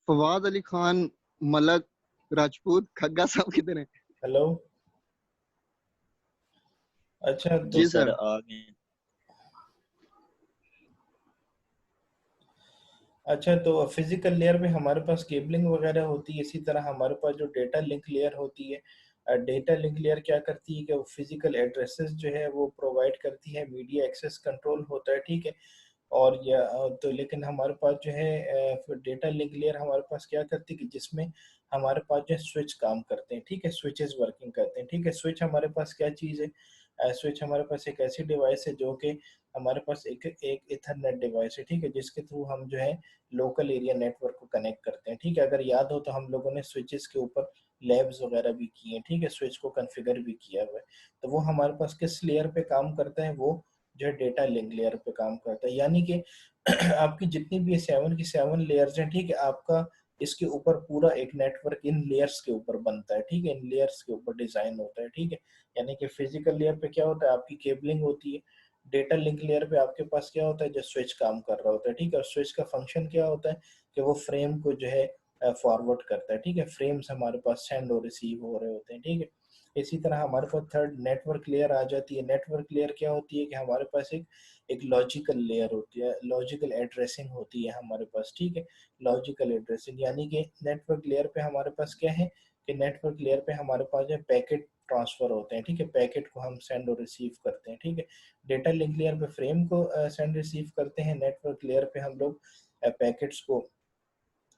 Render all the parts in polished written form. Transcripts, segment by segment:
फवाद अली खान, मलक, राजपूत, खग्गा साहब किधर हैं? हेलो। अच्छा तो जी सर सर। आ गए। अच्छा तो फिजिकल लेयर में हमारे पास केबलिंग वगैरह होती है, इसी तरह हमारे पास जो डेटा लिंक लेयर होती है, डेटा लिंक लेयर क्या करती है कि वो फिजिकल एड्रेसेस जो है वो प्रोवाइड करती है, मीडिया एक्सेस कंट्रोल होता है, ठीक है। और या तो लेकिन हमारे पास जो है डेटा लिंक लेयर हमारे पास क्या करती है कि जिसमें हमारे पास जो है स्विच काम करते हैं, ठीक है, स्विचेस वर्किंग करते हैं, ठीक है। स्विच हमारे पास क्या चीज़ है? स्विच हमारे पास एक ऐसी डिवाइस है जो कि हमारे पास एक एक इथरनेट डिवाइस है, ठीक है, जिसके थ्रू हम जो है लोकल एरिया नेटवर्क को कनेक्ट करते हैं, ठीक है। अगर याद हो तो हम लोगों ने स्विचेस के ऊपर लैब्स वगैरह भी किए हैं, ठीक है, स्विच को कॉन्फ़िगर भी किया हुआ है। तो वो हमारे पास किस लेयर पे काम करता है? वो जो है डेटा लिंक लेयर पे काम करता है। यानी कि आपकी जितनी भी 7 की 7 लेयर्स हैं, ठीक है, आपका इसके ऊपर पूरा एक नेटवर्क इन लेयर्स के ऊपर बनता है, ठीक है, इन लेयर्स के ऊपर डिजाइन होता है, ठीक है। यानी कि फिजिकल लेयर पे क्या होता है? आपकी केबलिंग होती है। डेटा लिंक लेयर पे आपके पास क्या होता है? जो स्विच काम कर रहा होता है, ठीक है। और स्विच का फंक्शन क्या होता है कि वो फ्रेम को जो है फॉरवर्ड करता है, ठीक है। फ्रेम्स हमारे पास सेंड और रिसीव हो रहे होते हैं, ठीक है। इसी तरह हमारे पास थर्ड नेटवर्क लेयर आ जाती है। नेटवर्क लेयर क्या होती है कि हमारे पास एक लॉजिकल लेयर होती है, लॉजिकल एड्रेसिंग होती है हमारे पास, ठीक है। लॉजिकल एड्रेसिंग यानी कि नेटवर्क लेयर पे हमारे पास क्या है कि नेटवर्क लेयर पे हमारे पास जो पैकेट ट्रांसफर होते हैं, ठीक है, पैकेट को हम सेंड और रिसीव करते हैं, ठीक है। डेटा लिंक लेयर पे फ्रेम को सेंड रिसीव करते हैं, नेटवर्क लेयर पे हम लोग पैकेट्स को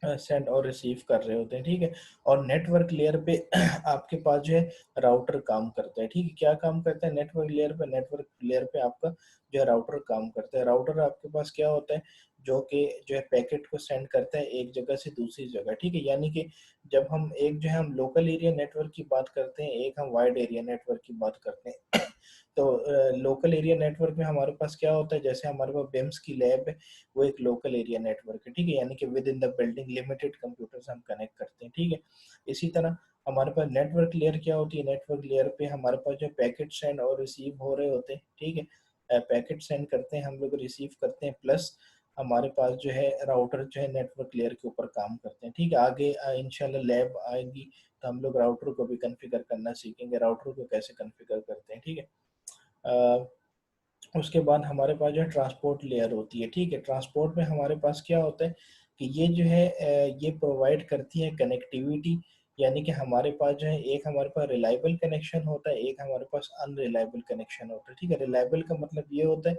सेंड और रिसीव कर रहे होते हैं, ठीक है। और नेटवर्क लेयर पे आपके पास जो है राउटर काम करता है, ठीक है। क्या काम करता है नेटवर्क लेयर पे? नेटवर्क लेयर पे आपका जो है राउटर काम करता है। राउटर आपके पास क्या होता है? जो है पैकेट को सेंड करता है एक जगह से दूसरी जगह, ठीक है। यानी कि जब हम एक जो है हम लोकल एरिया नेटवर्क की बात करते हैं, एक हम वाइड एरिया नेटवर्क की बात करते हैं। तो लोकल एरिया नेटवर्क में हमारे पास क्या होता है? जैसे हमारे पास बिम्स की लैब है, वो एक लोकल एरिया नेटवर्क है, ठीक है। यानी कि with in the building limited computers हम कनेक्ट करते हैं, ठीक है। इसी तरह हमारे पास नेटवर्क लेयर क्या होती है? नेटवर्क लेयर पे हमारे पास जो पैकेट सेंड और रिसीव हो रहे होते हैं, ठीक है। पैकेट सेंड करते हैं हम लोग, रिसीव करते हैं, प्लस हमारे पास जो है राउटर जो है नेटवर्क लेयर के ऊपर काम करते हैं, ठीक है। आगे इंशाल्लाह लैब आएगी तो हम लोग राउटर को भी कॉन्फ़िगर करना सीखेंगे, राउटर को कैसे कॉन्फ़िगर करते हैं, ठीक है। उसके बाद हमारे पास जो है ट्रांसपोर्ट लेयर होती है, ठीक है। ट्रांसपोर्ट में हमारे पास क्या होता है कि ये जो है ये प्रोवाइड करती है कनेक्टिविटी। यानी कि हमारे पास जो है एक हमारे पास रिलायबल कनेक्शन होता है, एक हमारे पास अनरिलायबल कनेक्शन होता है, ठीक है। रिलायबल का मतलब ये होता है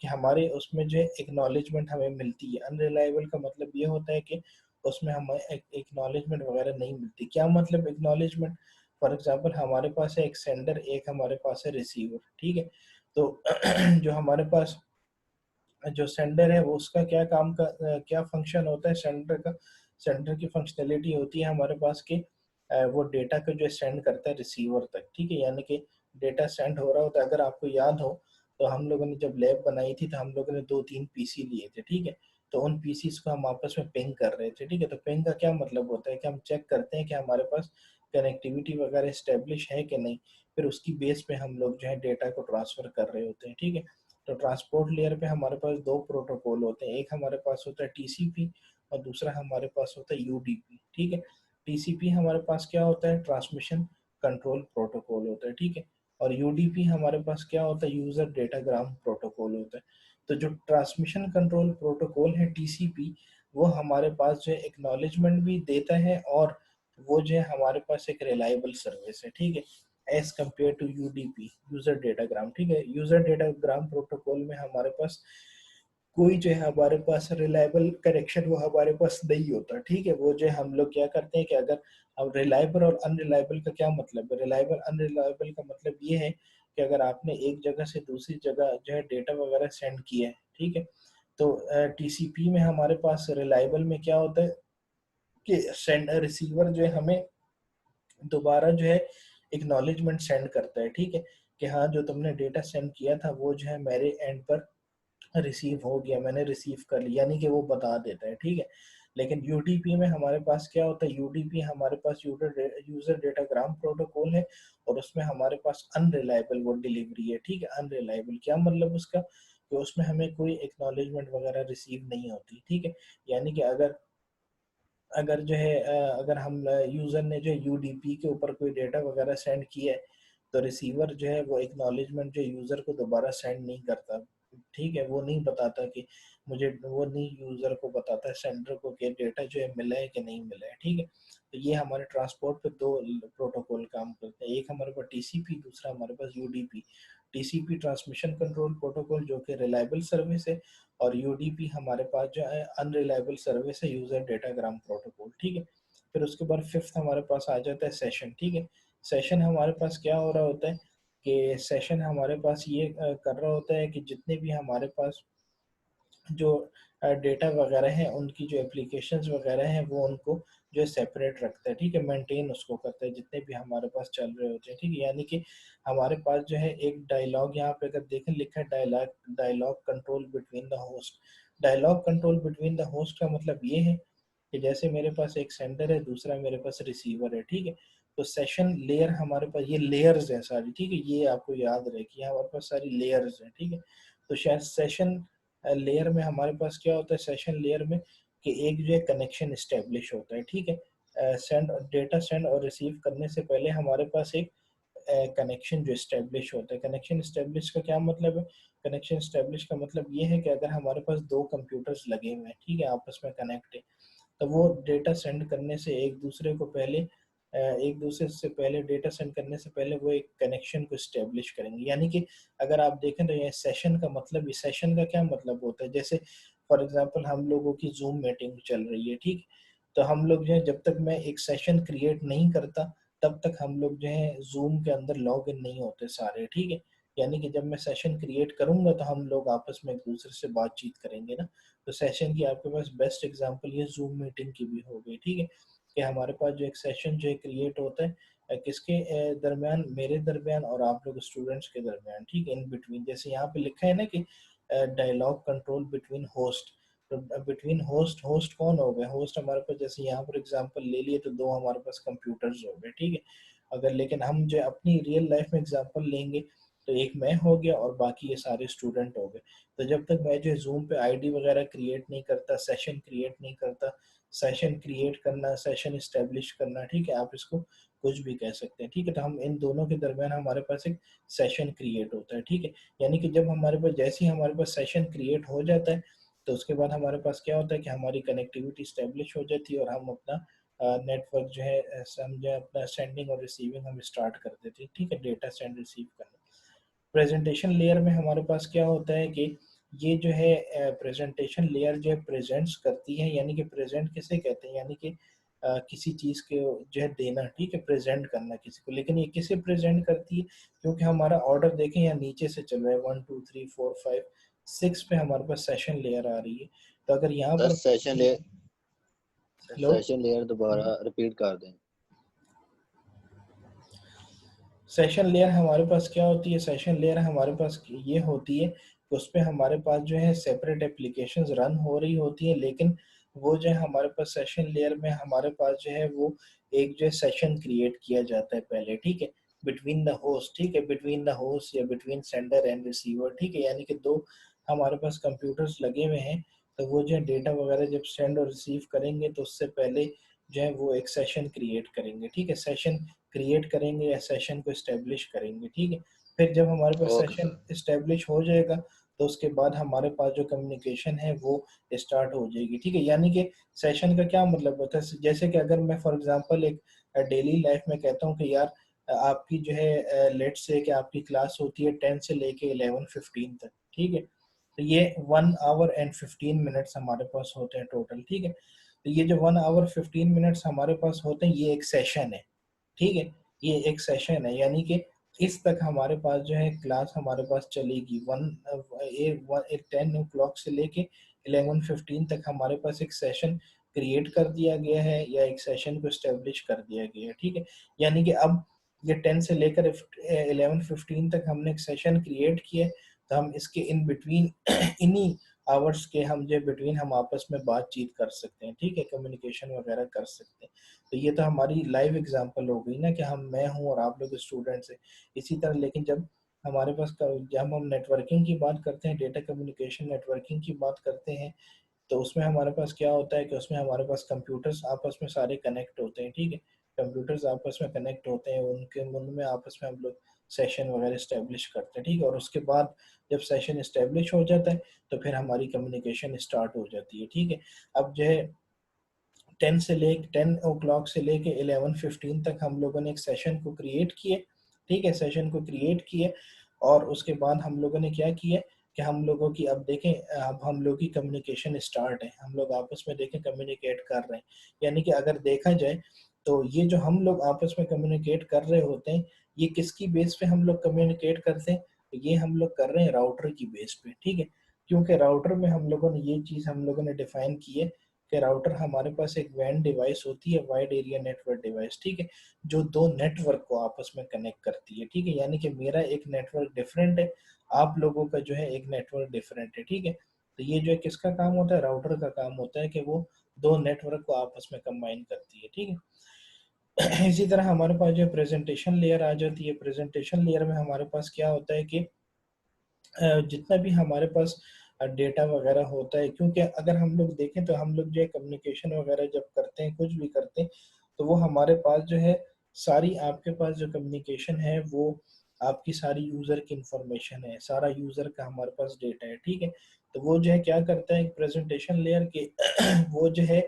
कि हमारे उसमें जो है एक्नॉलेजमेंट हमें मिलती है। अनरिलायबल का मतलब ये होता है कि उसमें हमें एक्नॉलेजमेंट वगैरह नहीं मिलती। क्या मतलब एक्नॉलेजमेंट? फॉर एग्जाम्पल हमारे पास है एक सेंडर, एक हमारे पास है रिसीवर, ठीक है। तो जो हमारे पास जो सेंडर है वो उसका क्या काम का क्या फंक्शन होता है सेंडर का? सेंडर की फंक्शनैलिटी होती है हमारे पास कि वो डेटा को जो सेंड करता है रिसीवर तक, ठीक है। यानी कि डेटा सेंड हो रहा होता है। अगर आपको याद हो तो हम लोगों ने जब लैब बनाई थी तो हम लोगों ने 2-3 पीसी लिए थे, ठीक है। तो उन पीसीस को हम आपस में पिंग कर रहे थे, ठीक है। तो पिंग का क्या मतलब होता है कि हम चेक करते हैं कि हमारे पास कनेक्टिविटी वगैरह स्टेब्लिश है कि नहीं, फिर उसकी बेस पे हम लोग जो है डेटा को ट्रांसफर कर रहे होते हैं, ठीक है। तो ट्रांसपोर्ट लेयर पे हमारे पास दो प्रोटोकॉल होते हैं, एक हमारे पास होता है टीसीपी और दूसरा हमारे पास होता है यूडीपी, ठीक है। टीसीपी हमारे पास क्या होता है? ट्रांसमिशन कंट्रोल प्रोटोकॉल होता है, ठीक है। और यूडीपी हमारे पास क्या होता है? यूजर डेटाग्राम प्रोटोकॉल होता है। तो जो ट्रांसमिशन कंट्रोल प्रोटोकॉल है टीसीपी, वो हमारे पास जो है एक्नॉलेजमेंट भी देता है और वो जो है हमारे पास एक रिलायबल सर्विस है, ठीक है, as compared to UDP, user datagram, ठीक है। यूजर डेटाग्राम प्रोटोकॉल में हमारे पास कोई जो है हमारे पास रिलायबल कनेक्शन वो हमारे पास नहीं होता, ठीक है। वो जो है हम लोग क्या करते हैं कि अगर अब रिलायबल और अनरिलायबल का क्या मतलब है? रिलायबल अनरिलायबल का मतलब ये है कि अगर आपने एक जगह से दूसरी जगह जो है डेटा वगैरह सेंड किया है, ठीक है, तो टीसीपी में हमारे पास रिलायबल में क्या होता है कि सेंडर रिसीवर जो है हमें दोबारा जो है एक्नॉलेजमेंट सेंड करता है, ठीक है, कि हाँ जो तुमने डेटा सेंड किया था वो जो है मेरे एंड पर रिसीव हो गया, मैंने रिसीव कर लिया, यानी कि वो बता देता है, ठीक है। लेकिन यूडीपी में हमारे पास क्या होता है? यूडीपी हमारे पास यूजर डेटाग्राम प्रोटोकॉल है और उसमें हमारे पास अनरिलायबल वो डिलीवरी है, ठीक है। अनरिलायबल क्या मतलब उसका? कि उसमें हमें कोई एक्नॉलेजमेंट वगैरह रिसीव नहीं होती, ठीक है। यानी कि अगर अगर जो है अगर हम यूजर ने जो यूडीपी के ऊपर कोई डेटा वगैरह सेंड किया है, तो रिसीवर जो है वो एक्नॉलेजमेंट जो यूजर को दोबारा सेंड नहीं करता। ठीक है, वो नहीं बताता कि मुझे, वो नहीं यूजर को बताता है सेंडर को कि डेटा जो है मिला है कि नहीं मिला है। ठीक है, तो ये हमारे ट्रांसपोर्ट पे दो प्रोटोकॉल काम करते हैं, एक हमारे पास टीसीपी, दूसरा हमारे पास UDP. TCP transmission control protocol जो कि रिलायबल सर्विस है, और यूडीपी हमारे पास जो है अनरिलायबल सर्विस है, यूजर डेटाग्राम प्रोटोकॉल। ठीक है, फिर उसके बाद फिफ्थ हमारे पास आ जाता है सेशन। ठीक है, सेशन हमारे पास क्या हो रहा होता है कि सेशन हमारे पास ये कर रहा होता है कि जितने भी हमारे पास जो डेटा वगैरह है, उनकी जो एप्लीकेशंस वगैरह हैं, वो उनको जो है सेपरेट रखता है। ठीक है, मेंटेन उसको करता है जितने भी हमारे पास चल रहे होते हैं। ठीक है, यानी कि हमारे पास जो है एक डायलॉग, यहाँ पे अगर देखें लिखा है dialogue, dialogue control between the host. Dialogue control between the host का मतलब ये है कि जैसे मेरे पास एक सेंडर है, दूसरा मेरे पास रिसीवर है। ठीक है, तो सेशन लेयर हमारे पास, ये लेयर्स है सारी। ठीक है, ये आपको याद रहे कि हमारे पास सारी लेयर्स हैं। ठीक है, तो शायद सेशन लेयर में हमारे पास क्या होता है, सेशन लेयर में, कि एक जो है कनेक्शन इस्टेब्लिश होता है। ठीक है, सेंड डेटा सेंड और रिसीव करने से पहले हमारे पास एक कनेक्शन जो इस्टेब्लिश होता है। कनेक्शन इस्टेब्लिश का क्या मतलब है? कनेक्शन इस्टेब्लिश का मतलब ये है कि अगर हमारे पास दो कंप्यूटर्स लगे हुए हैं, ठीक है, आपस में कनेक्ट है, तो वो डेटा सेंड करने से एक दूसरे को पहले एक दूसरे से पहले डेटा सेंड करने से पहले वो एक कनेक्शन को स्टेब्लिश करेंगे। यानी कि अगर आप देखें तो ये सेशन का मतलब, इस सेशन का क्या मतलब होता है, जैसे फॉर एग्जांपल हम लोगों की जूम मीटिंग चल रही है। ठीक, तो हम लोग जो है, जब तक मैं एक सेशन क्रिएट नहीं करता, तब तक हम लोग जो है जूम के अंदर लॉग इन नहीं होते सारे। ठीक है, यानी कि जब मैं सेशन क्रिएट करूंगा तो हम लोग आपस में एक दूसरे से बातचीत करेंगे ना। तो सेशन की आपके पास बेस्ट एग्जांपल ये जूम मीटिंग की भी हो गई। ठीक है, कि हमारे पास जो एक सेशन जो है क्रिएट होता है किसके दरमियान, मेरे दरमियान और आप लोग स्टूडेंट्स के दरमियान। ठीक है, इन बिटवीन, जैसे यहाँ पे लिखा है ना कि डायलॉग कंट्रोल बिटवीन होस्ट। तो बिटवीन होस्ट, होस्ट कौन हो गए? होस्ट हमारे पास, जैसे यहाँ पर एग्जांपल ले लिए तो दो हमारे पास कंप्यूटर्स हो गए। ठीक है, अगर लेकिन हम जो अपनी रियल लाइफ में एग्जांपल लेंगे, तो एक मैं हो गया और बाकी ये सारे स्टूडेंट हो गए। तो जब तक मैं जो जूम पे आईडी वगैरह क्रिएट नहीं करता, सेशन क्रिएट नहीं करता, सेशन क्रिएट करना, सेशन इस्टेब्लिश करना, ठीक है, आप इसको कुछ भी कह सकते हैं। ठीक है, तो हम इन दोनों के दरमियान हमारे पास एक सेशन क्रिएट होता है। ठीक है, यानी कि जब हमारे पास, जैसे ही हमारे पास सेशन क्रिएट हो जाता है, तो उसके बाद हमारे पास क्या होता है कि हमारी कनेक्टिविटी इस्टेब्लिश हो जाती है और हम अपना नेटवर्क जो है समझे अपना सेंडिंग और रिसीविंग हम स्टार्ट कर देते हैं। ठीक है, डेटा सेंड रिसीव करना। प्रेजेंटेशन लेयर में हमारे पास क्या होता है कि ये जो है प्रेजेंटेशन लेयर जो है प्रेजेंट्स करती है, यानी कि प्रेजेंट किसे कहते हैं, यानी कि किसी चीज के जो है देना। ठीक है, प्रेजेंट करना किसी को, लेकिन ये किसे प्रेजेंट करती है? क्योंकि हमारा ऑर्डर देखें यहाँ नीचे से चल रहा है, 1 2 3 4 5 6 पे हमारे पास सेशन लेयर आ रही है। तो अगर यहाँ सर पर, हेलो, सेशन लेयर दोबारा रिपीट कर दें। सेशन लेयर हमारे पास क्या होती है? सेशन लेयर हमारे पास ये होती है कि उस पे हमारे पास जो है सेपरेट एप्लीकेशंस रन हो रही होती है, लेकिन वो जो है हमारे पास सेशन लेयर में हमारे पास जो है वो एक जो है सेशन क्रिएट किया जाता है पहले। ठीक है, बिटवीन द होस्ट। ठीक है, बिटवीन द होस्ट या बिटवीन सेंडर एंड रिसीवर। ठीक है, यानी कि दो हमारे पास कंप्यूटर्स लगे हुए हैं, तो वो जो है डेटा वगैरह जब सेंड और रिसीव करेंगे, तो उससे पहले जो है वो एक सेशन क्रिएट करेंगे। ठीक है, सेशन क्रिएट करेंगे या सेशन को इस्टेब्लिश करेंगे। ठीक है, फिर जब हमारे पास ओके सेशन सर। इस्टेब्लिश हो जाएगा, तो उसके बाद हमारे पास जो कम्युनिकेशन है वो स्टार्ट हो जाएगी। ठीक है, यानी कि सेशन का क्या मतलब होता है, जैसे कि अगर मैं फॉर एग्जांपल एक डेली लाइफ में कहता हूँ कि यार आपकी जो है लेट से कि आपकी क्लास होती है 10 से लेके 11:15 तक। ठीक है, तो ये 1 hour and 15 minutes हमारे पास होते हैं टोटल। ठीक है, तो ये जो 1 hour 15 minutes हमारे पास होते हैं, ये एक सेशन है। ठीक है, ये एक सेशन है, यानी कि इस तक हमारे पास जो है क्लास हमारे पास चलेगी। 10 o'clock से लेके 11:15 तक हमारे पास एक सेशन क्रिएट कर दिया गया है या एक सेशन को स्टेब्लिश कर दिया गया है। ठीक है, यानी कि अब ये 10 से लेकर 11:15 तक हमने एक सेशन क्रिएट किया है, तो हम इसके इन बिटवीन इन्हीं आवर्स के हम जो बिटवीन हम आपस में बातचीत कर सकते हैं। ठीक है, कम्युनिकेशन वगैरह कर सकते हैं। तो ये तो हमारी लाइव एग्जांपल हो गई ना कि हम, मैं हूँ और आप लोग स्टूडेंट्स हैं। इसी तरह लेकिन जब हमारे पास जब हम नेटवर्किंग की बात करते हैं, डेटा कम्युनिकेशन नेटवर्किंग की बात करते हैं, तो उसमें हमारे पास क्या होता है कि उसमें हमारे पास कंप्यूटर्स आपस में सारे कनेक्ट होते हैं, ठीक है। कंप्यूटर्स आपस में कनेक्ट होते हैं, उनमें आपस में हम लोग सेशन वगैरह इस्टेब्लिश करते हैं, ठीक है। और उसके बाद जब सेशन इस्टेब्लिश हो जाता है तो फिर हमारी कम्युनिकेशन स्टार्ट हो जाती है, ठीक है। अब जो है 10 ओ क्लॉक से लेके 11:15 तक हम लोगों ने एक सेशन को क्रिएट किए, ठीक है, सेशन को क्रिएट किए। और उसके बाद हम लोगों ने क्या किया कि हम लोगों की अब देखें, अब हम लोग की कम्युनिकेशन स्टार्ट है, हम लोग आपस में देखें कम्युनिकेट कर रहे हैं। यानी कि अगर देखा जाए तो ये जो हम लोग आपस में कम्युनिकेट कर रहे होते हैं, ये किसकी बेस पे हम लोग कम्युनिकेट करते हैं? तो ये हम लोग कर रहे हैं राउटर की बेस पे, ठीक है। क्योंकि राउटर में हम लोगों ने ये चीज़ हम लोगों ने डिफाइन की है कि राउटर हमारे पास एक वैन डिवाइस होती है, वाइड एरिया नेटवर्क डिवाइस, ठीक है, जो दो नेटवर्क को आपस में कनेक्ट करती है, ठीक है। यानी कि मेरा एक नेटवर्क डिफरेंट है, आप लोगों का जो है एक नेटवर्क डिफरेंट है, ठीक है। तो ये जो है किसका काम होता है? राउटर का काम होता है कि वो दो नेटवर्क को आपस में कंबाइन करती है, ठीक है। इसी तरह हमारे पास जो प्रेजेंटेशन लेयर आ जाती है, प्रेजेंटेशन लेयर में हमारे पास क्या होता है कि जितना भी हमारे पास डेटा वगैरह होता है, क्योंकि अगर हम लोग देखें तो हम लोग जो है कम्युनिकेशन वगैरह जब करते हैं, कुछ भी करते हैं, तो वो हमारे पास जो है सारी आपके पास जो कम्युनिकेशन है वो आपकी सारी यूज़र की इंफॉर्मेशन है, सारा यूज़र का हमारे पास डेटा है, ठीक है। तो वो जो है क्या करता है प्रेजेंटेशन लेयर के वो जो है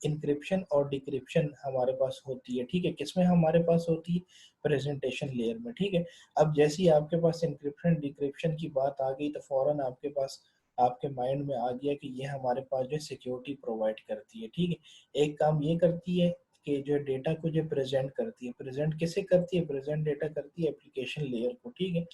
इंक्रिप्शन और डिक्रिप्शन हमारे पास होती है, ठीक है। किसमें हमारे पास होती है? प्रेजेंटेशन लेयर में, ठीक है। अब जैसे ही आपके पास इंक्रिप्शन डिक्रिप्शन की बात आ गई तो फौरन आपके पास आपके माइंड में आ गया कि ये हमारे पास जो सिक्योरिटी प्रोवाइड करती है, ठीक है। एक काम ये करती है कि जो डेटा को जो प्रेजेंट करती है, प्रेजेंट किसे करती है? प्रेजेंट डेटा करती है एप्लीकेशन लेयर को, ठीक है।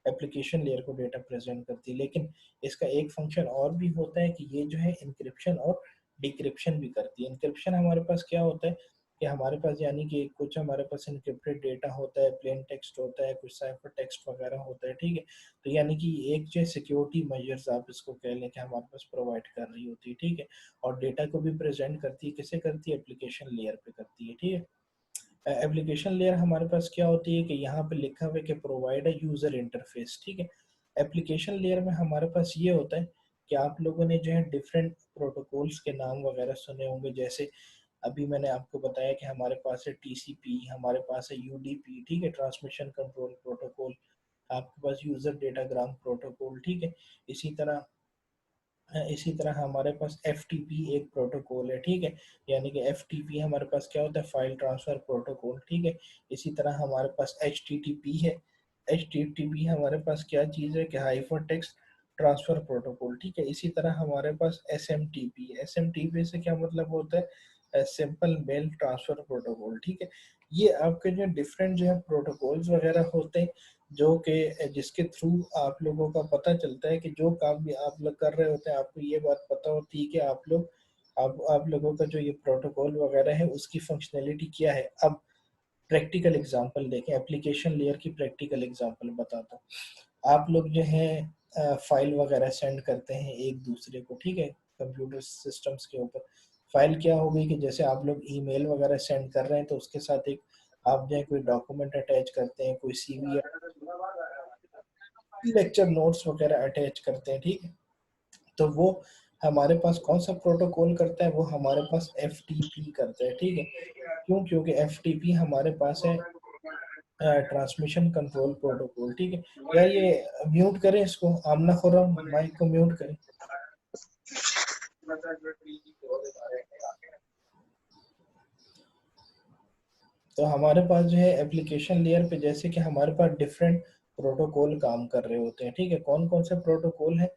एप्लीकेशन लेयर को डेटा प्रेजेंट करती है। लेकिन इसका एक फंक्शन और भी होता है कि ये जो है इंक्रिप्शन और डिक्रिप्शन भी करती है। इंक्रिप्शन हमारे पास क्या होता है कि हमारे पास यानी कि कुछ हमारे पास इनक्रिप्टेड डेटा होता है, प्लेन टेक्स्ट होता है, कुछ साइफर टेक्स्ट वगैरह होता है, ठीक है। तो यानी कि एक जो सिक्योरिटी मेजर्स आप इसको कह लें कि हमारे पास प्रोवाइड कर रही होती है, ठीक है। और डेटा को भी प्रेजेंट करती है, किसे करती है? एप्लीकेशन लेयर पे करती है, ठीक है। एप्लीकेशन लेयर हमारे पास क्या होती है कि यहाँ पे लिखा हुआ है कि प्रोवाइड अ यूजर इंटरफेस, ठीक है। एप्लीकेशन लेयर में हमारे पास ये होता है कि आप लोगों ने जो है डिफरेंट प्रोटोकॉल्स के नाम वगैरह सुने होंगे। जैसे अभी मैंने आपको बताया कि हमारे पास है टीसीपी, हमारे पास है यूडीपी, ठीक है, ट्रांसमिशन कंट्रोल प्रोटोकॉल, आपके पास यूजर डेटाग्राम प्रोटोकॉल, ठीक है। इसी तरह इसी तरह हमारे पास एफ एक प्रोटोकॉल है, ठीक है। यानी कि एफ हमारे पास क्या होता है? फाइल ट्रांसफर प्रोटोकॉल, ठीक है। इसी तरह हमारे पास एच है। एच हमारे पास क्या चीज़ है कि हाइपर टेक्स्ट ट्रांसफर प्रोटोकॉल, ठीक है। इसी तरह हमारे पास एस एम टी पी से क्या मतलब होता है? सिंपल मेल ट्रांसफर प्रोटोकॉल, ठीक है। ये आपके जो डिफरेंट जो है प्रोटोकॉल्स वगैरह होते हैं, जो कि जिसके थ्रू आप लोगों का पता चलता है कि जो काम भी आप लोग कर रहे होते हैं, आपको ये बात पता होती है कि आप लोगों का जो ये प्रोटोकॉल वगैरह है उसकी फंक्शनैलिटी क्या है। अब प्रैक्टिकल एग्जांपल देखें, एप्लीकेशन लेयर की प्रैक्टिकल एग्जांपल बताता हूँ। आप लोग जो है फाइल वगैरह सेंड करते हैं एक दूसरे को, ठीक है, कंप्यूटर सिस्टम्स के ऊपर। फाइल क्या हो गई कि जैसे आप लोग ईमेल वगैरह सेंड कर रहे हैं तो उसके साथ एक आप जो है कोई डॉक्यूमेंट अटैच करते हैं, कोई सीवी, लेक्चर नोट्स वगैरह अटैच करते हैं, ठीक है। तो वो हमारे पास कौन सा प्रोटोकॉल करता है? वो हमारे पास एफ करता है, ठीक है। क्यों? क्योंकि एफ हमारे पास है ट्रांसमिशन कंट्रोल प्रोटोकॉल, ठीक है। यार ये म्यूट करें इसको, आमना खुर्रम माइक को म्यूट करें। तो हमारे पास जो है एप्लीकेशन लेयर पे जैसे कि हमारे पास डिफरेंट प्रोटोकॉल काम कर रहे होते हैं, ठीक है। कौन कौन से प्रोटोकॉल है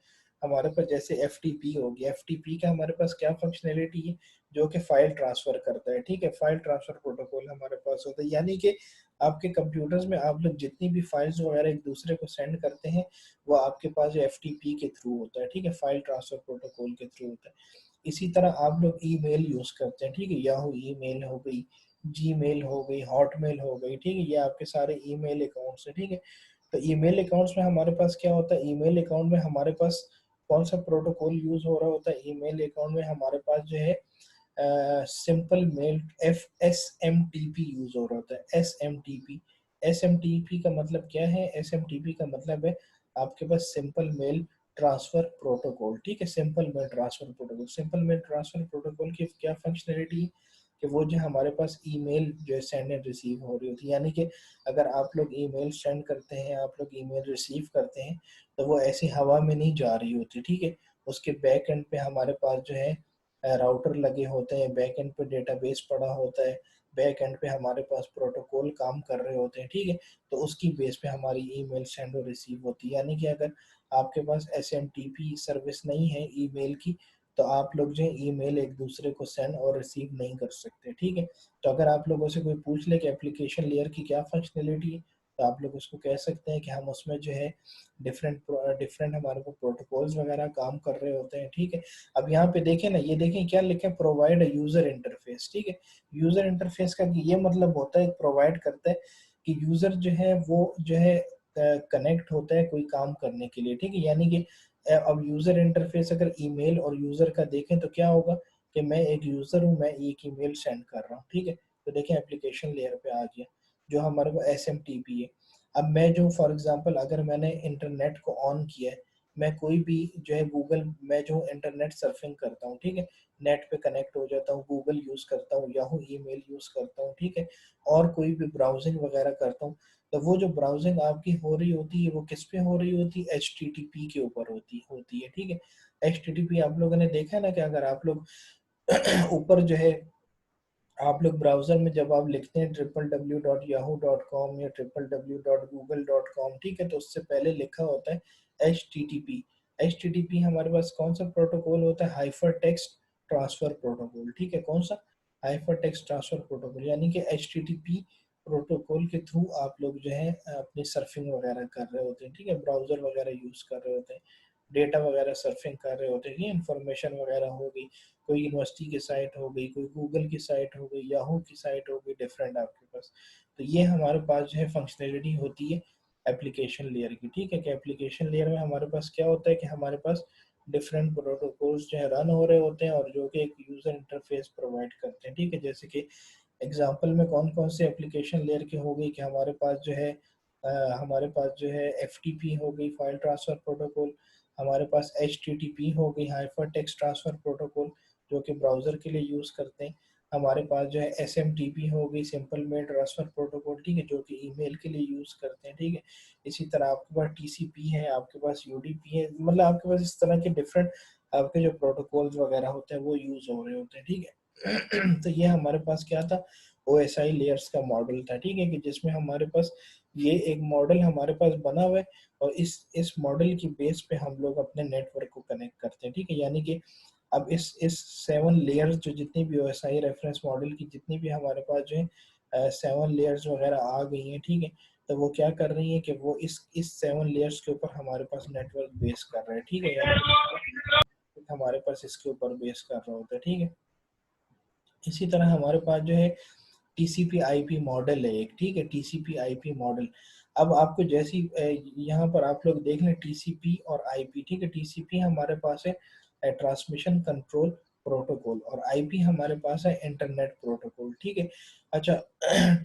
हमारे पास? जैसे एफ हो गया, एफ का हमारे पास क्या फंक्शनैलिटी है? जो कि फाइल ट्रांसफर करता है, ठीक है। फाइल ट्रांसफर प्रोटोकॉल हमारे पास होता है, यानी कि आपके कंप्यूटर्स में आप लोग जितनी भी फाइल्स वगैरह एक दूसरे को सेंड करते हैं वो आपके पास जो एफ के थ्रू होता है, ठीक है, फाइल ट्रांसफर प्रोटोकॉल के थ्रू होता है। इसी तरह आप लोग ईमेल यूज करते हैं, ठीक है, याहू ईमेल हो गई, जीमेल हो गई, हॉटमेल हो गई, ठीक है, ये आपके सारे ईमेल अकाउंट्स हैं, ठीक है। तो ईमेल अकाउंट्स में हमारे पास क्या होता है? ईमेल अकाउंट में हमारे पास कौन सा प्रोटोकॉल यूज हो रहा होता है? ईमेल अकाउंट में हमारे पास जो है simple mail F S M T P use हो रहा होता है। एस एम टी पी का मतलब क्या है? एस एम टी पी का मतलब है आपके पास सिंपल मेल ट्रांसफर प्रोटोकॉल, ठीक है, simple mail transfer protocol. Simple mail transfer protocol की क्या फंक्शनलिटी कि वो जो हमारे पास ईमेल जो है सेंड एंड रिसीव हो रही होती है, यानी कि अगर आप लोग ईमेल सेंड करते हैं, आप लोग ईमेल रिसीव करते हैं, तो वो ऐसी हवा में नहीं जा रही होती, ठीक है। उसके बैक एंड पे हमारे पास जो है राउटर लगे होते हैं, बैक एंड पे डेटाबेस पड़ा होता है, बैक एंड पे हमारे पास प्रोटोकॉल काम कर रहे होते हैं, ठीक है। तो उसकी बेस पे हमारी ईमेल सेंड और रिसीव होती है, यानी कि अगर आपके पास एसएमटीपी सर्विस नहीं है ईमेल की, तो आप लोग जो है ईमेल एक दूसरे को सेंड और रिसीव नहीं कर सकते, ठीक है। तो अगर आप लोगों से कोई पूछ ले कि एप्लीकेशन लेयर की क्या फंक्शनलिटी है, तो आप लोग उसको कह सकते हैं कि हम उसमें जो है डिफरेंट डिफरेंट हमारे को प्रोटोकॉल्स वगैरह काम कर रहे होते हैं, ठीक है। अब यहाँ पे देखें ना, ये देखें क्या लिखे, प्रोवाइड यूजर इंटरफेस, ठीक है। यूजर इंटरफेस का ये मतलब होता है प्रोवाइड करता है कि यूजर जो है वो जो है कनेक्ट होता है कोई काम करने के लिए, ठीक है। यानी कि अब यूजर इंटरफेस अगर ईमेल और यूजर का देखें तो क्या होगा कि मैं एक यूजर हूँ, मैं एक ईमेल सेंड कर रहा हूँ, ठीक है। तो देखें एप्लीकेशन लेयर पे आ गया जो हमारे को एसएमटीपी है। अब मैं जो फॉर एग्जांपल अगर मैंने इंटरनेट को ऑन किया है, मैं कोई भी जो है गूगल, मैं जो इंटरनेट सर्फिंग करता हूँ, ठीक है, नेट पे कनेक्ट हो जाता हूँ, गूगल यूज करता हूँ, याहू ईमेल यूज करता हूँ, ठीक है, और कोई भी ब्राउजिंग वगैरह करता हूँ, तो वो जो ब्राउजिंग आपकी हो रही होती है वो किस पे हो रही होती है, HTTP के ऊपर होती है, ठीक है। HTTP आप लोगों ने देखा है ना कि अगर आप लोग ऊपर जो है आप लोग ब्राउजर में जब आप लिखते हैं www.yahoo.com या www.google.com, ठीक है, तो उससे पहले लिखा होता है HTTP। HTTP हमारे पास कौन सा प्रोटोकॉल होता है, हाइपर टेक्स्ट ट्रांसफर प्रोटोकॉल, ठीक है। कौन सा, हाइपर टेक्स्ट ट्रांसफर प्रोटोकॉल, यानी कि HTTP प्रोटोकॉल के थ्रू आप लोग जो है अपनी सर्फिंग वगैरह कर रहे होते हैं, ठीक है, ब्राउजर वगैरह यूज कर रहे होते हैं, डेटा वगैरह सर्फिंग कर रहे होते हैं, इंफॉर्मेशन वगैरह हो गई, कोई यूनिवर्सिटी की साइट हो गई, कोई गूगल की साइट हो गई, याहू की साइट हो गई, डिफरेंट आपके पास। तो ये हमारे पास जो है फंक्शनलिटी होती है एप्लीकेशन लेयर की, ठीक है। कि एप्लीकेशन लेयर में हमारे पास क्या होता है कि हमारे पास डिफरेंट प्रोटोकॉल्स जो है रन हो रहे होते हैं और जो कि एक यूजर इंटरफेस प्रोवाइड करते हैं, ठीक है। जैसे कि एग्जांपल में कौन कौन से एप्लीकेशन लेयर की हो गई कि हमारे पास जो है हमारे पास जो है FTP हो गई, फाइल ट्रांसफर प्रोटोकॉल, हमारे पास HTTP हो गई, हाइपर टेक्स्ट ट्रांसफर प्रोटोकॉल, जो कि ब्राउज़र के लिए यूज़ करते हैं। हमारे पास जो है SMTP हो गई, सिंपल मेल ट्रांसफ़र प्रोटोकॉल, ठीक है, जो कि ईमेल के लिए यूज़ करते हैं, ठीक है। इसी तरह आपके पास TCP है, आपके पास UDP है, मतलब आपके पास इस तरह के डिफरेंट आपके जो प्रोटोकॉल्स वगैरह होते हैं वो यूज़ हो रहे होते हैं, ठीक है। तो ये हमारे पास क्या था, OSI लेयर्स का मॉडल था, ठीक है, कि जिसमें हमारे पास ये एक मॉडल हमारे पास बना हुआ है और इस मॉडल की बेस पे हम लोग अपने नेटवर्क को कनेक्ट करते हैं, ठीक है। यानी कि अब इस 7 लेयर्स जो जितनी भी OSI रेफरेंस मॉडल की जितनी भी हमारे पास जो है 7 लेयर्स वगैरह आ गई हैं, ठीक है। तो वो क्या कर रही है कि वो इस 7 लेयर्स के ऊपर हमारे पास नेटवर्क बेस कर रहे हैं, ठीक है, यानी हमारे पास इसके ऊपर बेस कर रहा होता है, ठीक है। इसी तरह हमारे पास जो है TCP IP मॉडल है एक, ठीक है, TCP IP मॉडल। अब आपको जैसी यहाँ पर आप लोग देख लें TCP और IP, ठीक है। TCP हमारे पास है ट्रांसमिशन कंट्रोल प्रोटोकॉल और IP हमारे पास है इंटरनेट प्रोटोकॉल, ठीक है। अच्छा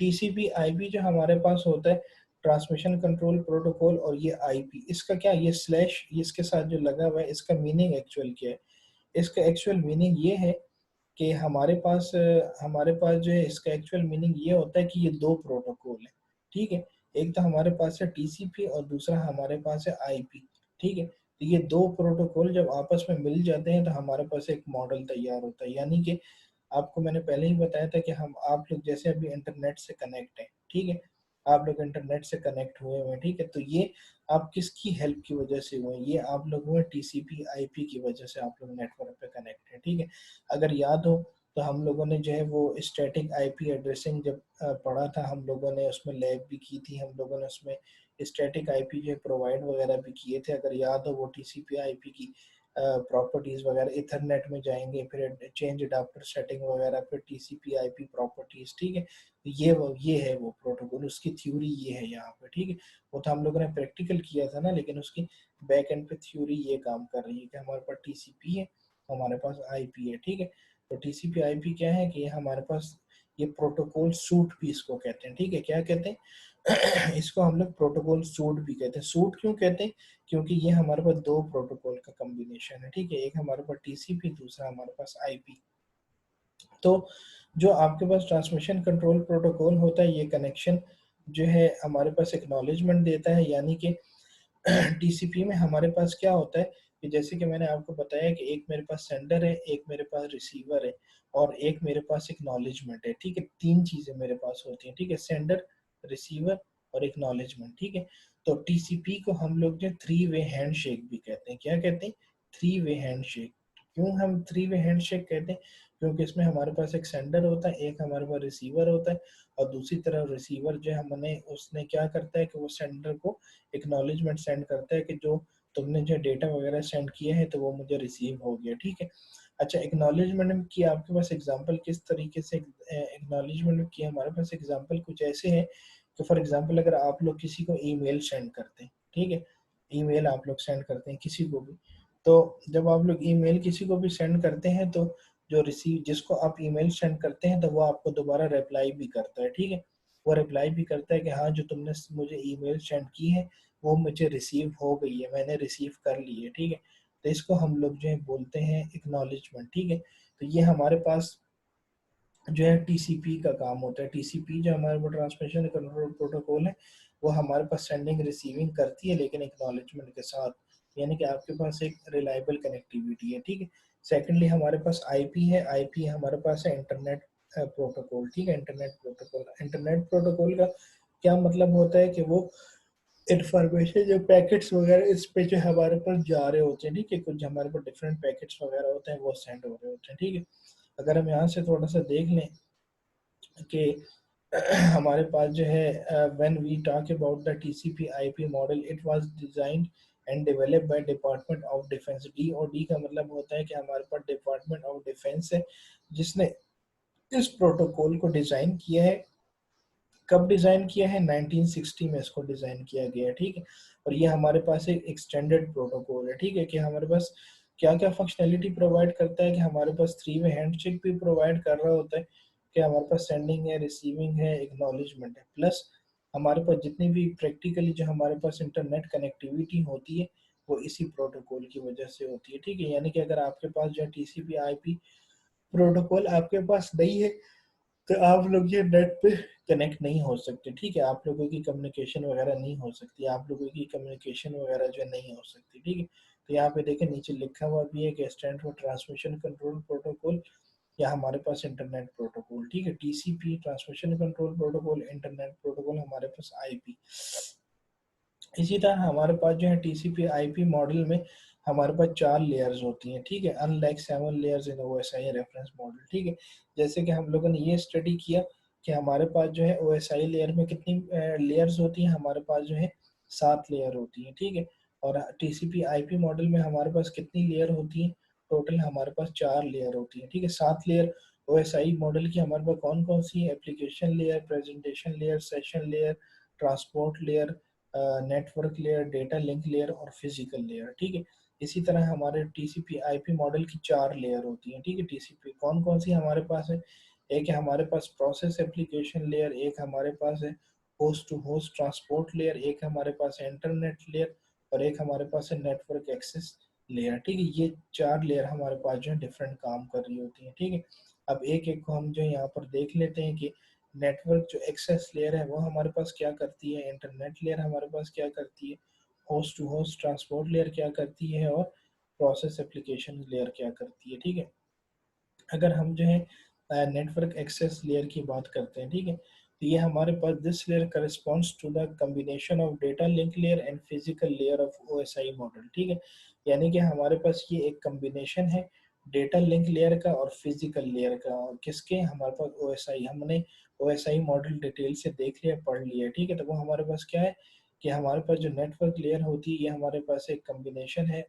TCP IP जो हमारे पास होता है ट्रांसमिशन कंट्रोल प्रोटोकॉल, और ये IP इसका क्या, ये स्लैश इसके साथ जो लगा हुआ है इसका मीनिंग एक्चुअल क्या है, इसका एक्चुअल मीनिंग ये है कि हमारे पास जो है इसका एक्चुअल मीनिंग ये होता है कि ये दो प्रोटोकॉल है, ठीक है। एक तो हमारे पास है TCP और दूसरा हमारे पास है IP, ठीक है। तो ये दो प्रोटोकॉल जब आपस में मिल जाते हैं तो हमारे पास एक मॉडल तैयार होता है, यानी कि आपको मैंने पहले ही बताया था कि हम आप लोग जैसे अभी इंटरनेट से कनेक्ट है, ठीक है, आप लोग इंटरनेट से कनेक्ट हुए हुए हैं, ठीक है। तो ये आप किसकी हेल्प की वजह से हुए, ये आप लोग हुए TCP IP की वजह से आप लोग नेटवर्क पे कनेक्ट है, ठीक है। अगर याद हो तो हम लोगों ने जो है वो स्टैटिक IP एड्रेसिंग जब पढ़ा था, हम लोगों ने उसमें लैब भी की थी, हम लोगों ने उसमें स्टैटिक IP जो प्रोवाइड वगैरह भी किए थे, अगर याद हो वो TCP IP की प्रॉपर्टीज वगैरह, इथरनेट में जाएंगे, फिर चेंज अडाप्टर सेटिंग वगैरह, फिर TCP IP प्रॉपर्टीज, ठीक है। तो ये है वो प्रोटोकॉल, उसकी थ्योरी ये है यहाँ पे, ठीक है। वो तो हम लोगों ने प्रैक्टिकल किया था ना, लेकिन उसकी बैक एंड पे थ्योरी ये काम कर रही है कि हमारे पास TCP है, हमारे पास IP है, ठीक है। तो TCP IP क्या है कि हमारे पास ये प्रोटोकॉल सूट भी इसको कहते हैं, ठीक है। क्या कहते हैं इसको हम लोग प्रोटोकॉल सूट भी कहते हैं। सूट क्यों कहते हैं? क्योंकि ये हमारे पास दो प्रोटोकॉल का कॉम्बिनेशन है, ठीक है। एक हमारे पास टीसीपी, दूसरा हमारे पास आईपी। तो जो आपके पास ट्रांसमिशन कंट्रोल प्रोटोकॉल होता है, ये कनेक्शन जो है हमारे पास एक्नॉलेजमेंट देता है, यानी कि टीसीपी में हमारे पास क्या होता है कि जैसे कि मैंने आपको बताया कि एक मेरे पास सेंडर है, एक मेरे पास रिसीवर है और एक मेरे पास एक्नॉलेजमेंट है, ठीक है। तीन चीजें मेरे पास होती हैं, ठीक है, सेंडर, रिसीवर और एक्नॉलेजमेंट, ठीक है। तो टीसीपी को हम लोग जो थ्री वे हैंडशेक भी कहते हैं। क्या कहते हैं? Three way handshake. क्यों हम थ्री वे हैंडशेक कहते हैं? क्योंकि इसमें हमारे पास एक सेंडर होता है, एक हमारे पास रिसीवर होता है और दूसरी तरफ रिसीवर जो है हमने उसने क्या करता है कि वो सेंडर को एक्नॉलेजमेंट सेंड करता है कि जो तुमने जो डेटा वगैरह सेंड किया है तो वो मुझे रिसीव हो गया, ठीक है। अच्छा, एक्नॉलेजमेंट की आपके पास एग्जांपल किस तरीके से एक्नॉलेजमेंट की हमारे पास एग्जांपल कुछ ऐसे हैं कि फॉर एग्जांपल अगर आप लोग किसी को ईमेल सेंड करते हैं, ठीक है, ईमेल आप लोग सेंड करते हैं किसी को भी, तो जब आप लोग ईमेल किसी को भी सेंड करते हैं तो जो रिसीव जिसको आप ईमेल सेंड करते हैं तो वो आपको दोबारा रिप्लाई भी करता है, ठीक है। वो रिप्लाई भी करता है कि हाँ जो तुमने मुझे ईमेल सेंड की है वो मुझे रिसीव हो गई है, मैंने रिसीव कर ली है, ठीक है। तो इसको हम लोग जो है बोलते हैं एक्नॉलेजमेंट, ठीक है। तो ये हमारे पास जो है टीसीपी का काम होता है। टीसीपी जो हमारे पास ट्रांसमिशन कंट्रोल प्रोटोकॉल है वो हमारे पास सेंडिंग रिसीविंग करती है लेकिन एक्नॉलेजमेंट के साथ, यानी कि आपके पास एक रिलायबल कनेक्टिविटी है, ठीक है। सेकेंडली हमारे पास आईपी है। आईपी हमारे पास है इंटरनेट प्रोटोकॉल, ठीक है। इंटरनेट प्रोटोकॉल, इंटरनेट प्रोटोकॉल का क्या मतलब होता है कि वो इंफॉर्मेशन जो पैकेट्स वगैरह इस पे जो हमारे पास जा रहे होते हैं, ठीक है, कुछ हमारे पास डिफरेंट पैकेट्स वगैरह होते हैं वो सेंड हो रहे होते हैं, ठीक है। अगर हम यहाँ से थोड़ा सा देख लें कि हमारे पास जो है when we talk about the TCP IP model, it was designed and developed by department of defence. D और डी का मतलब होता है कि हमारे पास डिपार्टमेंट ऑफ डिफेंस है जिसने इस प्रोटोकॉल को डिजाइन किया है। कब डिजाइन किया है? 1960 में इसको डिजाइन किया गया है, ठीक है। और ये हमारे पास एक एक्सटेंडेड प्रोटोकॉल है, ठीक है, कि हमारे पास क्या क्या फंक्शनैलिटी प्रोवाइड करता है कि हमारे पास थ्री वे हैंडशेक भी प्रोवाइड कर रहा होता है कि हमारे पास सेंडिंग है, रिसीविंग है, एक्नॉलेजमेंट है, प्लस हमारे पास जितनी भी प्रैक्टिकली जो हमारे पास इंटरनेट कनेक्टिविटी होती है वो इसी प्रोटोकॉल की वजह से होती है, ठीक है। यानी कि अगर आपके पास जो है टीसीपी आईपी प्रोटोकॉल आपके पास नहीं है तो आप लोग ये नेट पे कनेक्ट नहीं हो सकते, ठीक है। आप लोगों की कम्युनिकेशन वगैरह नहीं हो सकती, आप लोगों की कम्युनिकेशन वगैरह जो है नहीं हो सकती, ठीक है। तो यहाँ पे देखें नीचे लिखा हुआ भी है कि stand for transmission control protocol या हमारे पास इंटरनेट प्रोटोकॉल, ठीक है। TCP transmission control protocol, internet protocol हमारे पास आईपी। इसी तरह हमारे पास जो है टीसीपी आईपी मॉडल में हमारे पास चार लेयर्स होती हैं, ठीक है, अनलाइक 7 लेयर्स इन ओएसआई रेफरेंस मॉडल, ठीक है। जैसे कि हम लोगों ने ये स्टडी किया कि हमारे पास जो है ओएसआई लेयर में कितनी लेयर्स होती हैं, हमारे पास जो है 7 लेयर होती हैं, ठीक है। और टीसीपी आईपी मॉडल में हमारे पास कितनी लेयर होती हैं? टोटल हमारे पास 4 लेयर होती हैं, ठीक है। 7 लेयर ओएसआई मॉडल की हमारे पास कौन कौन सी है? Application layer, presentation layer, session layer, transport layer, network layer, data link layer और फिजिकल लेयर, ठीक है। इसी तरह हमारे टीसीपी आईपी मॉडल की 4 लेयर होती हैं, ठीक है। टीसीपी कौन कौन सी हमारे पास है? एक है हमारे पास प्रोसेस एप्लीकेशन लेयर, एक हमारे पास है host to host transport layer, एक हमारे पास है इंटरनेट लेयर और एक हमारे पास है नेटवर्क एक्सेस लेयर, ठीक है। ये 4 लेयर हमारे पास जो है डिफरेंट काम कर रही होती हैं, ठीक है। अब एक एक को हम जो यहाँ पर देख लेते हैं कि नेटवर्क जो एक्सेस लेयर है वो हमारे पास क्या करती है, इंटरनेट लेयर हमारे पास क्या करती है, host to host transport layer क्या करती है और प्रोसेस एप्लीकेशन लेयर क्या करती है, ठीक है। अगर हम जो है नेटवर्क एक्सेस लेयर की बात करते हैं, ठीक है, तो ये हमारे पास this layer corresponds to the combination of data link layer and physical layer of OSI model, ठीक है। यानी कि हमारे पास ये एक कॉम्बिनेशन है डेटा लिंक लेयर का और फिजिकल लेयर का, और किसके? हमारे पास ओएसआई, हमने ओएसआई मॉडल डिटेल से देख लिया, पढ़ लिया, ठीक है। तो वो हमारे पास क्या है कि हमारे पास जो नेटवर्क लेयर होती है ये हमारे पास एक कॉम्बिनेशन है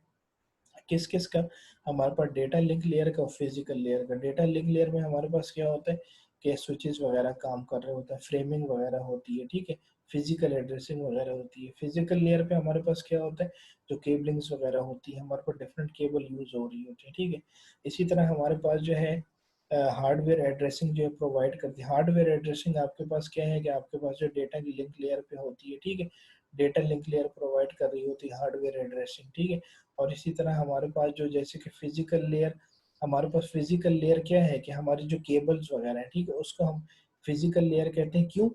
किस किस का? हमारे पास डेटा लिंक लेयर का और फिजिकल लेयर का। डेटा लिंक लेयर में हमारे पास क्या होता है कि स्विचेस वगैरह काम कर रहे होते हैं, फ्रेमिंग वगैरह होती है, ठीक है, फिजिकल एड्रेसिंग वगैरह होती है। फिजिकल लेयर पे हमारे पास क्या होता है? जो केबलिंग्स वगैरह होती है, हमारे पास डिफरेंट केबल यूज हो रही होती है, ठीक है। इसी तरह हमारे पास जो है हार्डवेयर एड्रेसिंग जो है प्रोवाइड करती है। हार्डवेयर एड्रेसिंग आपके पास क्या है कि आपके पास जो डेटा की लिंक लेयर पे होती है, ठीक है, डेटा लिंक लेयर प्रोवाइड कर रही होती है हार्डवेयर एड्रेसिंग, ठीक है। और इसी तरह हमारे पास जो जैसे कि फिजिकल लेयर, हमारे पास फिजिकल लेयर क्या है कि हमारी जो केबल्स वगैरह है, ठीक है, उसको हम फिजिकल लेयर कहते हैं। क्यों?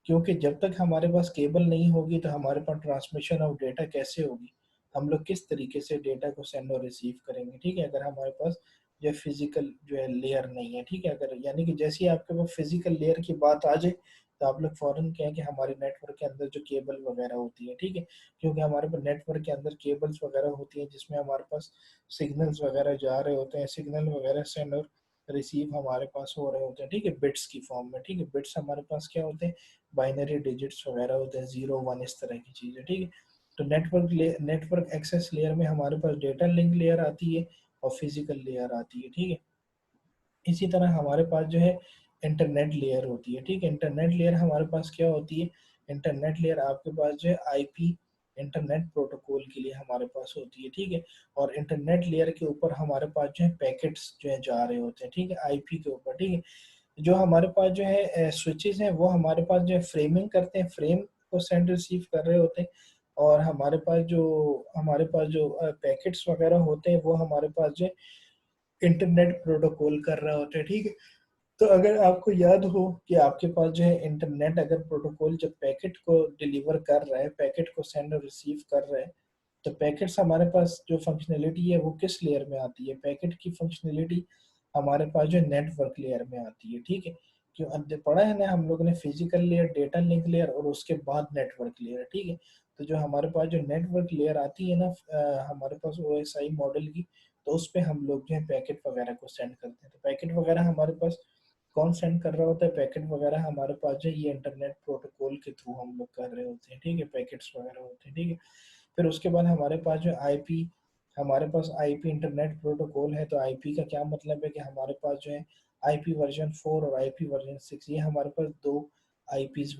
क्योंकि जब तक हमारे पास केबल नहीं होगी तो हमारे पास ट्रांसमिशन ऑफ डेटा कैसे होगी, हम लोग किस तरीके से डेटा को सेंड और रिसीव करेंगे, ठीक है, अगर हमारे पास जो फिजिकल जो है लेयर नहीं है, ठीक है। अगर यानी कि जैसे ही आपके पास फिजिकल लेयर की बात आ जाए तो आप लोग फौरन कहें कि हमारे नेटवर्क के अंदर जो केबल वगैरह होती है, ठीक है, क्योंकि हमारे पास नेटवर्क के अंदर केबल्स वगैरह होती हैं जिसमें हमारे पास सिग्नल्स वगैरह जा रहे होते हैं, सिग्नल वगैरह सेंड और रिसीव हमारे पास हो रहे होते हैं, ठीक है, बिट्स की फॉर्म में, ठीक है। बिट्स हमारे पास क्या होते हैं, बाइनरी डिजिट्स वगैरह होते हैं, 0 1 इस तरह की चीज़ें, ठीक है। तो नेटवर्क एक्सेस लेयर में हमारे पास डेटा लिंक लेयर आती है और फिजिकल लेयर आती है, ठीक है। इसी तरह हमारे पास जो है इंटरनेट लेयर होती है, ठीक है। इंटरनेट लेयर हमारे पास क्या होती है, इंटरनेट लेयर आपके पास जो है आईपी इंटरनेट प्रोटोकॉल के लिए हमारे पास होती है, ठीक है। और इंटरनेट लेयर के ऊपर हमारे पास जो है पैकेट्स जो है जा रहे होते हैं, ठीक है, आईपी के ऊपर, ठीक है। जो हमारे पास जो है स्विचेस हैं वो हमारे पास जो है फ्रेमिंग करते हैं, फ्रेम को सेंड रिसीव कर रहे होते हैं। और हमारे पास जो पैकेट्स वगैरह होते हैं वो हमारे पास जो है इंटरनेट प्रोटोकॉल कर रहे होते हैं, ठीक है। तो अगर आपको याद हो कि आपके पास जो है इंटरनेट अगर प्रोटोकॉल जब पैकेट को डिलीवर कर रहा है, पैकेट को सेंड और रिसीव कर रहा है, तो पैकेट्स हमारे पास जो फंक्शनैलिटी है वो किस लेयर में आती है, पैकेट की फंक्शनैलिटी हमारे पास जो नेटवर्क लेयर में आती है, ठीक है। क्यों पढ़ा है ना हम लोगों ने, physical layer, data link layer और उसके बाद नेटवर्क लेयर, ठीक है। तो जो हमारे पास जो नेटवर्क लेयर आती है ना हमारे पास ओएसआई मॉडल की, तो उस पे हम लोग जो है पैकेट वगैरह को सेंड करते हैं। तो पैकेट वगैरह हमारे पास कौन सेंड कर रहा होता है, पैकेट वगैरह हमारे पास जो है ये इंटरनेट प्रोटोकॉल के थ्रू हम लोग कर रहे होते हैं, ठीक है, पैकेट्स वगैरह होते हैं, ठीक है। फिर उसके बाद हमारे पास आईपी इंटरनेट प्रोटोकॉल है। तो आईपी का क्या मतलब है कि हमारे पास जो है आईपी वर्जन 4 और आईपी वर्जन 6, ये हमारे पास दो आईपीज